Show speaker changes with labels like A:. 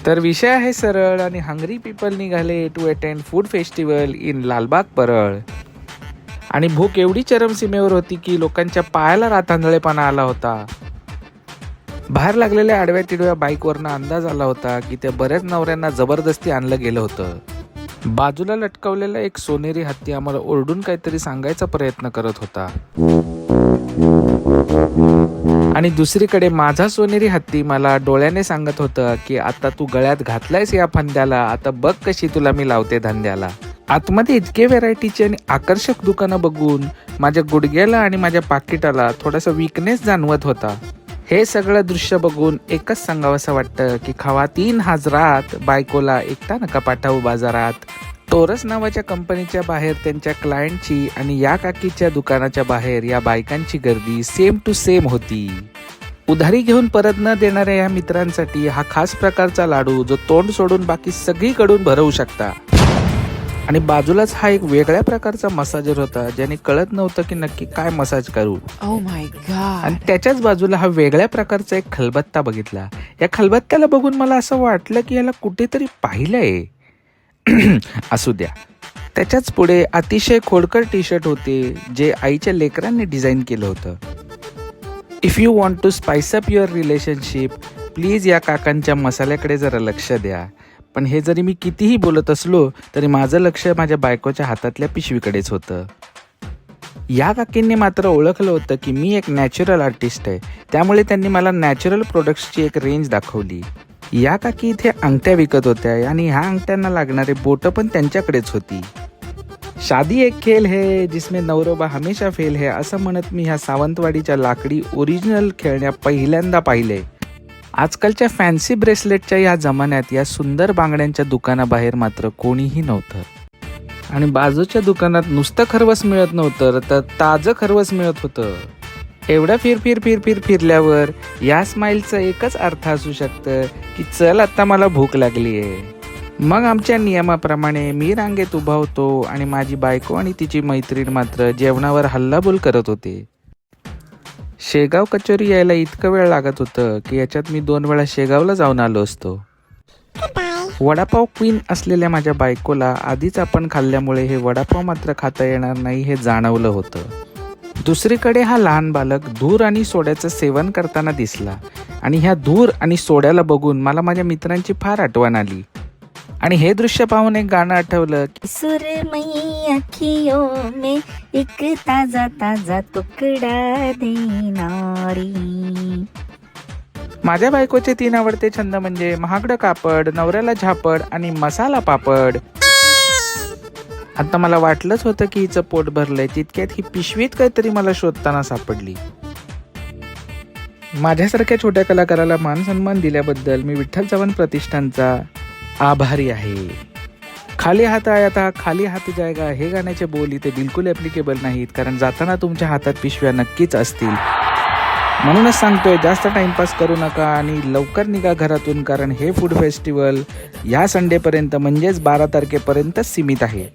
A: तर विषय आहे सरळ आणि हंग्री पीपल निघाले to attend food festival in Lalbaug Parel. आणि भूक एवढी चरमसीमेवर होती की लोकांच्या पायाला रातांधळेपणा आला होता. बाहेर लागलेल्या आडव्या तिडव्या बाईकवरनं अंदाज आला होता की त्या बऱ्याच नवऱ्यांना जबरदस्ती आणलं गेलं होतं. बाजूला लटकवलेला एक सोनेरी हत्ती आम्हाला ओरडून काहीतरी सांगायचा प्रयत्न करत होता. आणि दुसरीकडे माझा सोनेरी हत्ती मला डोळ्याने सांगत होतं की आता तू गळ्यात घातलायस या फंद्याला, आता बघ कशी तुला मी लावते धंद्याला. आतमध्ये इतके व्हेरायटीचे आणि आकर्षक दुकानं बघून माझ्या गुडघ्याला आणि माझ्या पाकिटाला थोडासा वीकनेस जाणवत होता. हे सगळं दृश्य बघून एकच सांगावंसं वाटतं की खवातीन हाजरात, बायकोला एकटा नका पाठवू बाजारात. टोरस नावाच्या कंपनीच्या बाहेर त्यांच्या क्लायंटची आणि या काकीच्या दुकानाच्या बाहेर या बायकांची गर्दी सेम टू सेम होती. उधारी घेऊन परत न देणाऱ्या या मित्रांसाठी हा खास प्रकारचा लाडू जो तोंड सोडून बाकी सगळीकडून भरवू शकता. आणि बाजूलाच हा एक वेगळ्या प्रकारचा मसाजर होता ज्याने कळत नव्हतं की नक्की काय मसाज करू.
B: Oh my God.
A: आणि त्याच्याच बाजूला हा वेगळ्या प्रकारचा एक खलबत्ता बघितला. या खलबत्त्याला बघून मला असं वाटलं की याला कुठेतरी पाहिलंय. असू द्या. त्याच्याच पुढे अतिशय खोडकर टी शर्ट होते जे आईच्या लेकरांनी डिझाईन केलं होतं. If you want to spice up your relationship, please या काकांच्या मसाल्याकडे जरा लक्ष द्या. पण हे जरी मी कितीही बोलत असलो तरी माझं लक्ष माझ्या बायकोच्या हातातल्या पिशवीकडेच होतं. या काकींनी मात्र ओळखलं होतं की मी एक नॅचरल आर्टिस्ट आहे, त्यामुळे त्यांनी मला नॅचरल प्रोडक्ट्सची एक रेंज दाखवली. या काकी इथे अंगठ्या विकत होत्या आणि ह्या अंगठ्यांना लागणारे बोटं पण त्यांच्याकडेच होती. शादी एक खेल है जिसमें नवरोबा हमेशा फेल है असं म्हणत मी ह्या सावंतवाडीच्या लाकडी ओरिजिनल खेळण्या पहिल्यांदा पाहिले. आजकालच्या फॅन्सी ब्रेसलेटच्या या जमान्यात या सुंदर बांगड्यांच्या दुकानाबाहेर मात्र कोणीही नव्हतं. आणि बाजूच्या दुकानात नुसतं खरवस मिळत नव्हतं तर ताजं खरवस मिळत होतं. एवढं फिरल्यावर या स्माईलचं एकच अर्थ असू शकतं की चल आता मला भूक लागली आहे. मग आमच्या नियमाप्रमाणे मी रांगेत उभा होतो आणि माझी बायको आणि तिची मैत्रीण मात्र जेवणावर हल्लाबोल करत होते. शेगाव कचोरी यायला इतकं वेळ लागत होतं की याच्यात मी 2 वेळा शेगावला जाऊन आलो असतो. वडापाव क्वीन असलेल्या माझ्या बायकोला आधीच आपण खाल्ल्यामुळे हे वडापाव मात्र खाता येणार नाही हे जाणवलं होतं. दुसरीकडे हा लहान बालक धूर आणि सोड्याचं सेवन करताना दिसला आणि ह्या धूर आणि सोड्याला बघून मला माझ्या मित्रांची फार आठवण आली. आणि हे दृश्य पाहून एक गाणं आठवलं.
B: सुरमई अखियों में एक ताजा ताजा तुकडा देणारी.
A: माझ्या बायकोचे 3 आवडते छंद म्हणजे महागडं कापड, नवऱ्याला झापड आणि मसाला पापड. आता मला वाटलंच होतं की हिचं पोट भरलंय, तितक्यात ही पिशवीत काहीतरी मला शोधताना सापडली. माझ्यासारख्या छोट्या कलाकाराला मान सन्मान दिल्याबद्दल मी विठ्ठल चव्हाण प्रतिष्ठानचा आभारी आहे. खाली हात आया था खाली हात जाएगा हे गाण्याचे बोल इथे बिलकुल ॲप्लिकेबल नाहीत, कारण जाताना तुमच्या हातात पिशव्या नक्कीच असतील. म्हणूनच सांगतोय जास्त टाइमपास करू नका आणि लवकर निघा घरातून, कारण हे फूड फेस्टिवल या संडेपर्यंत म्हणजेच 12 तारखेपर्यंत सीमित आहे.